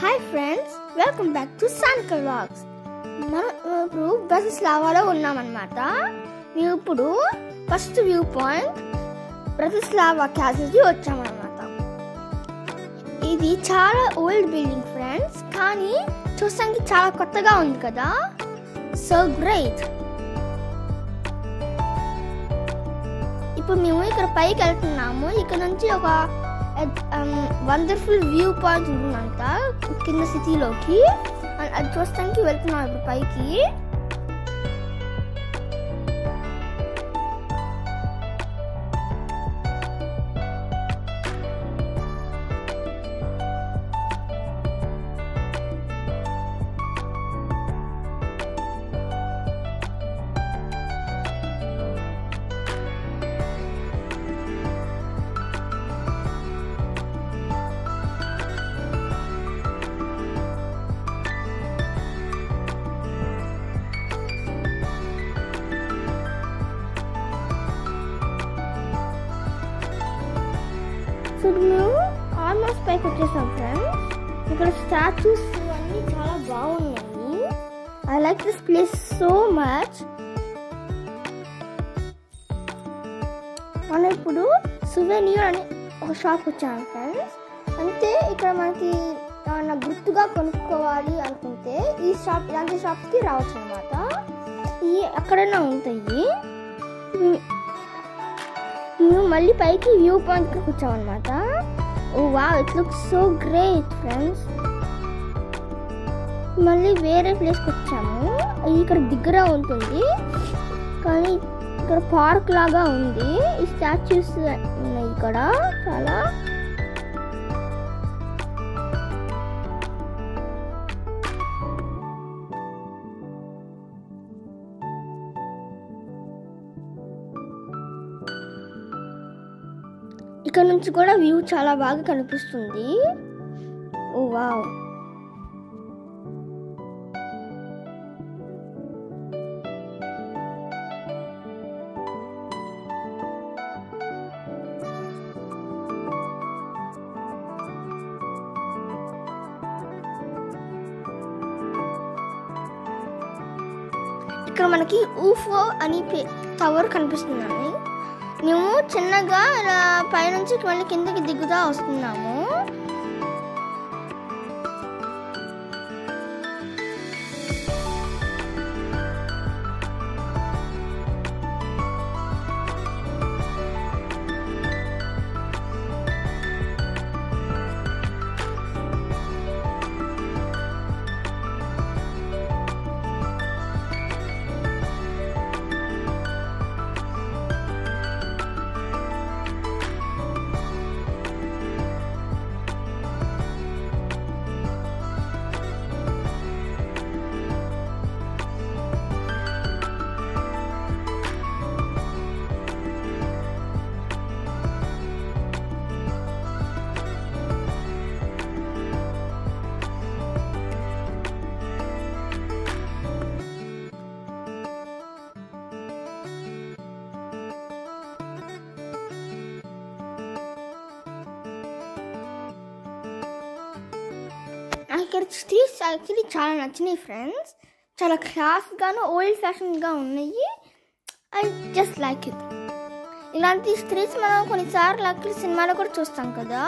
Hi friends, welcome back to Sankar Vlogs. మనం ఇప్పుడు బ్రతిస్లావాలో ఉన్నామన్నమాట. మేము ఇప్పుడు ఫస్ట్ వ్యూ పాయింట్ బ్రతిస్లావా క్యాసిల్కి వచ్చామన్నమాట. ఇది చాలా ఓల్డ్ బిల్డింగ్ ఫ్రెండ్స్, కానీ చూడడానికి చాలా కొత్తగా ఉంది కదా. So great. ఇప్పుడు మేము ఇక్కడ పైకి వెళ్తున్నాము. ఇక్కడ నుంచి ఒక వండర్ఫుల్ వ్యూ పాయింట్ ఉంటుందంట కింద సిటీలోకి. అది చూడటానికి వెళ్తున్నాం ఇప్పుడు పైకి. సో మేము ఆల్మోస్ట్ పైకి వచ్చేసాం ఫ్రెండ్స్. ఇక్కడ స్టాచ్యూస్ అన్నీ చాలా బాగున్నాయి. I like this place so much. మనం ఇప్పుడు సువెనీర్ అని ఒక షాప్ వచ్చాము ఫ్రెండ్స్. అంటే ఇక్కడ మనకి ఏమన్నా గుర్తుగా కొనుక్కోవాలి అనుకుంటే ఈ షాప్ ఇలాంటి షాప్స్కి రావచ్చు అనమాట. ఇవి ఎక్కడైనా ఉంటాయి. మేము మళ్ళీ పైకి వ్యూ పాయింట్కి వచ్చామన్నమాట. Oh wow, it looks so great friends. మళ్ళీ వేరే ప్లేస్కి వచ్చాము. ఇక్కడ దగ్గర ఉంటుంది, కానీ ఇక్కడ పార్క్ లాగా ఉంది. ఈ స్టాచ్యూస్ ఉన్నాయి ఇక్కడ చాలా. ఇక్కడ నుంచి కూడా వ్యూ చాలా బాగా కనిపిస్తుంది. ఓ వావ్. ఇక్కడ మనకి ఊఫో అని టవర్ కనిపిస్తున్నాయి. మేము చిన్నగా ఇలా పైనుంచి మళ్ళీ కిందకి దిగుతా వస్తున్నాము. ఇక్కడ స్ట్రీట్స్ యాక్చువల్లీ చాలా నచ్చినాయి ఫ్రెండ్స్. చాలా క్లాస్గాను ఓల్డ్ ఫ్యాషన్గా ఉన్నాయి. I just like it. ఇలాంటి స్ట్రీట్స్ మనం కొన్నిసార్లు యాక్చువల్లీ సినిమాలో కూడా చూస్తాం కదా,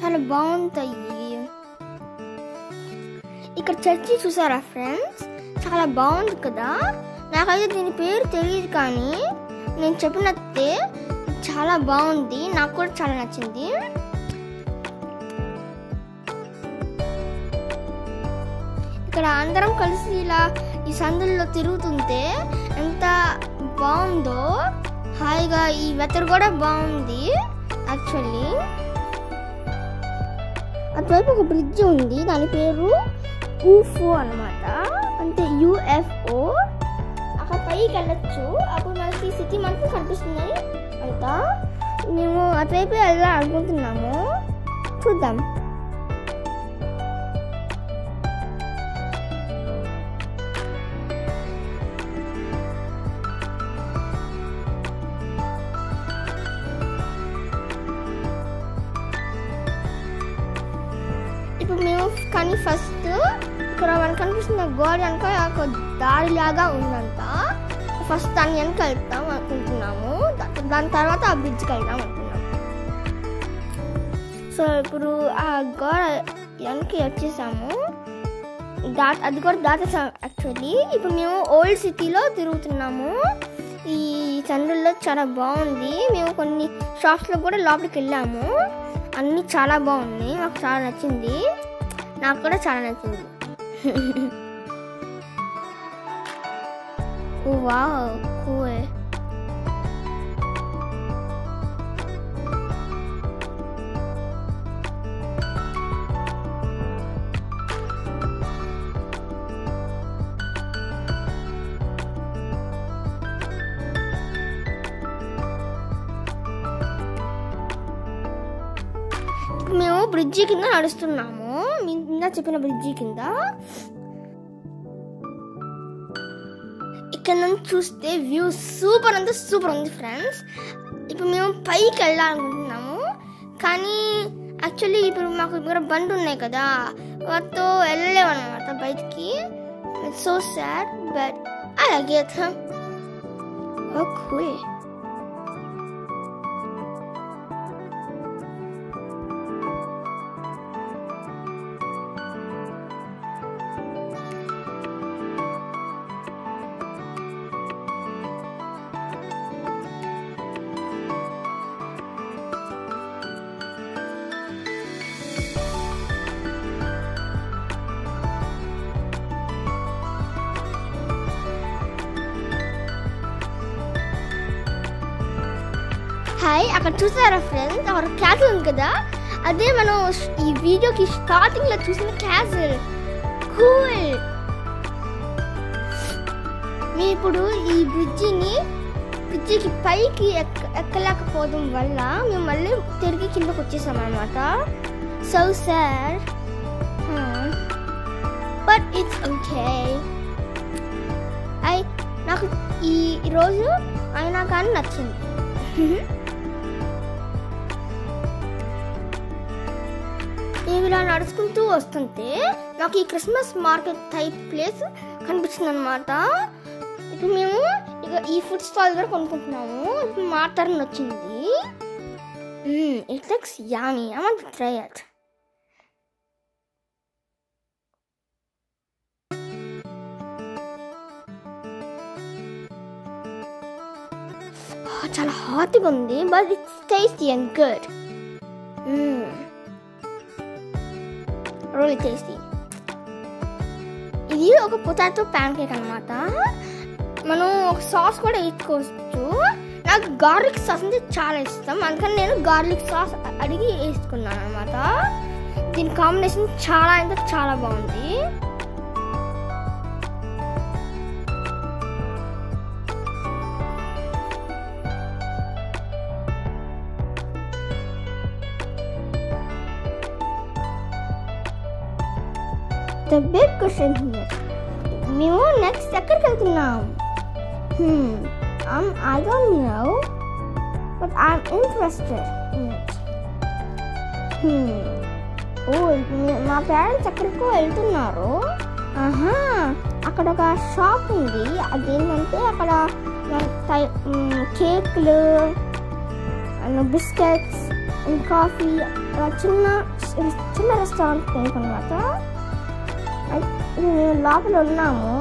చాలా బాగుంటాయి. ఇక్కడ చర్చి చూసారా ఫ్రెండ్స్, చాలా బాగుంది కదా. నాకైతే దీని పేరు తెలియదు, కానీ నేను చెప్పినట్టే చాలా బాగుంది. నాకు కూడా చాలా నచ్చింది. ఇక్కడ అందరం కలిసి ఇలా ఈ సందుల్లో తిరుగుతుంటే ఎంత బాగుందో. హాయిగా ఈ వెదర్ కూడా బాగుంది యాక్చువల్లీ. అటువైపు ఒక బ్రిడ్జ్ ఉంది, దాని పేరు ఊఫో అనమాట, అంటే UFO. అక్కడ పైకి వెళ్ళచ్చు, అప్పుడు మనకి సిటీ మనకు కనిపిస్తుంది అంతా. మేము అటువైపు వెళ్ళాలి అనుకుంటున్నాము, చూద్దాం. ఇప్పుడు మేము కానీ ఫస్ట్ ఇక్కడ మనకు కనిపిస్తున్న గోడ వెనక ఒక దారిలాగా ఉందంట. ఫస్ట్ దాని వెనక వెళ్తాం అనుకుంటున్నాము, దాని తర్వాత ఆ బ్రిడ్జ్కి వెళ్దాం అనుకున్నాం. సో ఇప్పుడు ఆ గోడ వెనక్కి వచ్చేసాము, అది కూడా దాటేసాం యాక్చువల్లీ. ఇప్పుడు మేము ఓల్డ్ సిటీలో తిరుగుతున్నాము. ఈ చంద్రుల్లో చాలా బాగుంది. మేము కొన్ని షాప్స్లో కూడా లోపలికి వెళ్ళాము, అన్నీ చాలా బాగున్నాయి. మాకు చాలా నచ్చింది, నాకు కూడా చాలా నచ్చింది. Wow cool. మేము బ్రిడ్జి కింద నడుస్తున్నాము, మీ కింద చెప్పిన బ్రిడ్జి కింద. ఇక్కడ నుంచి చూస్తే వ్యూ సూపర్ అంటే సూపర్ ఉంది ఫ్రెండ్స్. ఇప్పుడు మేము పైకి వెళ్ళాలనుకుంటున్నాము, కానీ యాక్చువల్లీ ఇప్పుడు మాకు ఇక్కడ బండి ఉన్నాయి కదా, వాటితో వెళ్ళలేము అనమాట బయటికి. It's so sad but I like it. Oh cool. Hi, అక్కడ చూసారా ఫ్రెండ్స్, అక్కడ క్యాసిల్ ఉంది కదా, అదే మనం ఈ వీడియోకి స్టార్టింగ్ లో చూసిన క్యాసిల్. కూల్. మేము ఇప్పుడు ఈ బ్రిడ్జికి పైకి ఎక్కలేకపోవడం వల్ల మేము మళ్ళీ తిరిగి కిందకు వచ్చేసాం అనమాట. So sad but it's okay. నాకు ఈ రోజు అయినా కానీ నచ్చింది. మేము ఇలా నడుచుకుంటూ వస్తుంటే నాకు ఈ క్రిస్మస్ మార్కెట్ టైప్ ప్లేస్ కనిపించింది అనమాట. ఇప్పుడు మేము ఇక ఈ ఫుడ్ స్టాల్ కూడా కొనుక్కుంటున్నాము. ఇప్పుడు మా టర్న్ వచ్చింది. It looks yummy. I want to try it. చాలా హాట్గా ఉంది but it's tasty and good. really tasty. ఇది ఒక పొటాటో ప్యాన్ కేక్ అనమాట. మనం ఒక సాస్ కూడా వేసుకోవచ్చు. నాకు గార్లిక్ సాస్ అంటే చాలా ఇష్టం, అందుకని నేను గార్లిక్ సాస్ అడిగి వేసుకున్నాను అనమాట. దీని కాంబినేషన్ చాలా అంటే చాలా బాగుంది. The big question here. మేము నెక్స్ట్ ఎక్కడికి వెళ్తున్నాం? I don't know, but I'm interested in it. మా పేరెంట్స్ ఎక్కడికో వెళ్తున్నారు. అక్కడ ఒక షాప్ ఉంది. అదేంటంటే అక్కడ కేక్లు, బిస్కెట్స్, కాఫీ, చిన్న చిన్న రెస్టారెంట్ టైప్ అనమాట. లోపల ఉన్నాము.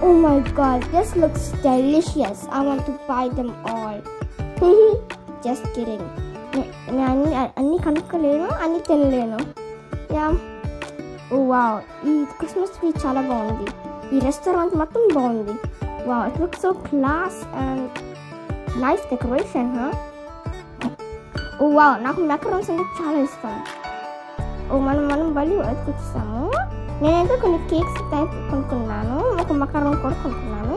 Oh my god, this looks delicious. I want to buy them all. Just kidding. అన్ని కనుక్కోలేను, అన్ని తినలేను. వావ్, ఈ క్రిస్మస్ ట్రీ చాలా బాగుంది. ఈ రెస్టారెంట్ మొత్తం బాగుంది. Wow, it looks so class and nice decoration. Wow, నాకు మెకరోన్స్ అంటే చాలా ఇష్టం. మనం మళ్ళీ వచ్చేసాము. నేనైతే కొన్ని కేక్స్ టైప్ కొనుక్కున్నాను, ఒక మకరం కూడా కొనుక్కున్నాను.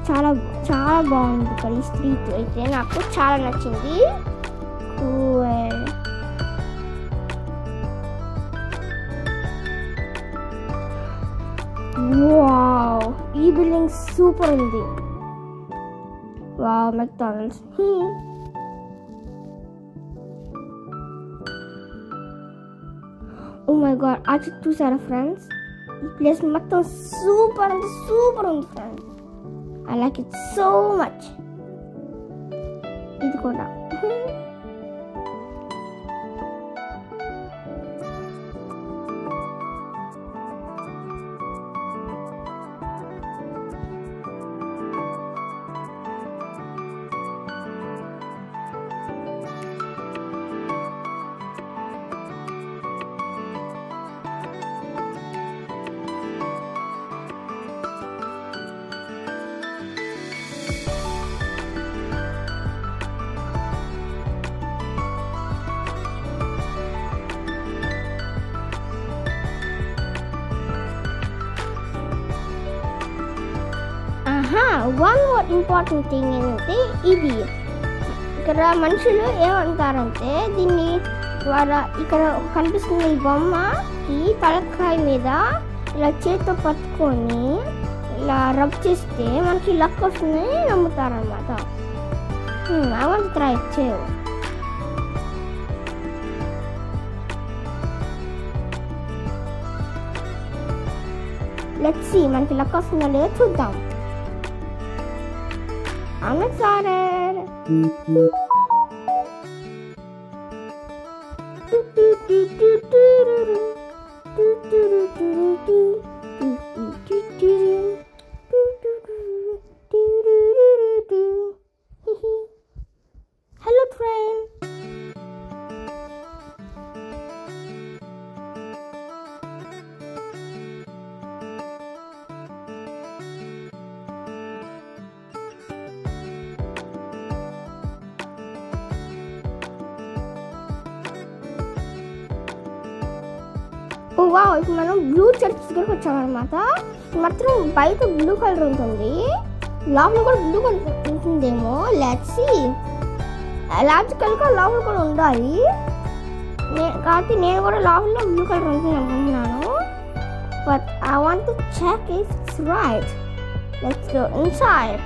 చాలా చాలా బాగుంది ఇక్కడ ఈ స్ట్రీట్ అయితే, నాకు చాలా నచ్చింది. వావ్, ఈ బిల్డింగ్ సూపర్ ఉంది. Wow, McDonald's. Oh my god, అది చూసారా ఫ్రెండ్స్? ఈ ప్లేస్ మొత్తం సూపర్ అంటే సూపర్ ఉంది friends. I like it so much. ఇది కూడా వన్ మోర్ ఇంపార్టెంట్ థింగ్ ఏంటంటే, ఇది ఇక్కడ మనుషులు ఏమంటారంటే దీన్ని ఇక్కడ కనిపిస్తున్న ఈ బొమ్మకి తలకాయ మీద ఇలా చేతితో పట్టుకొని ఇలా రబ్ చేస్తే మనకి లక్ వస్తుందని నమ్ముతారనమాట. I want to try it. Let's see మనకి లక్ వస్తుందో లేదో చూద్దాం. I'm excited. Hello train. Oh wow, ఇప్పుడు మనం బ్లూ చర్చ్ దగ్గరకు వచ్చామన్నమాట. మాత్రం బయట బ్లూ కలర్ ఉంటుంది, లోపల కూడా బ్లూ కలర్ ఉంటుందేమో. Let's see. లాజికల్గా లోపల కూడా ఉండాలి కాబట్టి నేను కూడా లోపల బ్లూ కలర్ ఉంటుంది అనుకుంటున్నాను. But I want to check if it's right. Let's go inside.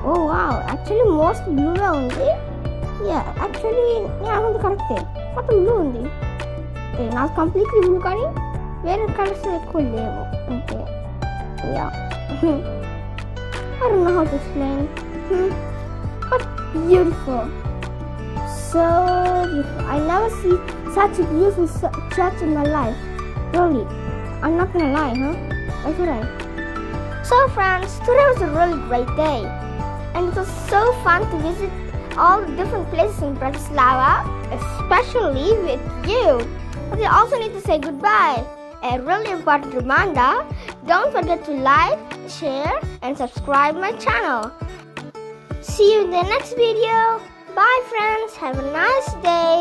Oh wow, actually most బ్లూగా ఉంది. యాక్చువల్లీ నేను అనుకుంది కరెక్టే, మొత్తం బ్లూ ఉంది. నాకు కంప్లీట్లీ బ్లూ, కానీ వేరే కలర్స్ ఎక్కువ లేవు అంతే. Yeah, I don't know how to explain. But beautiful, so beautiful. I never see such a beautiful church in my life. Really, I'm not gonna lie, That's right. So friends, today was a really great day, and it was so fun to visit all the different places in Bratislava, especially with you. But I also need to say goodbye. A really important reminder, don't forget to like, share and subscribe my channel. See you in the next video. Bye friends, have a nice day.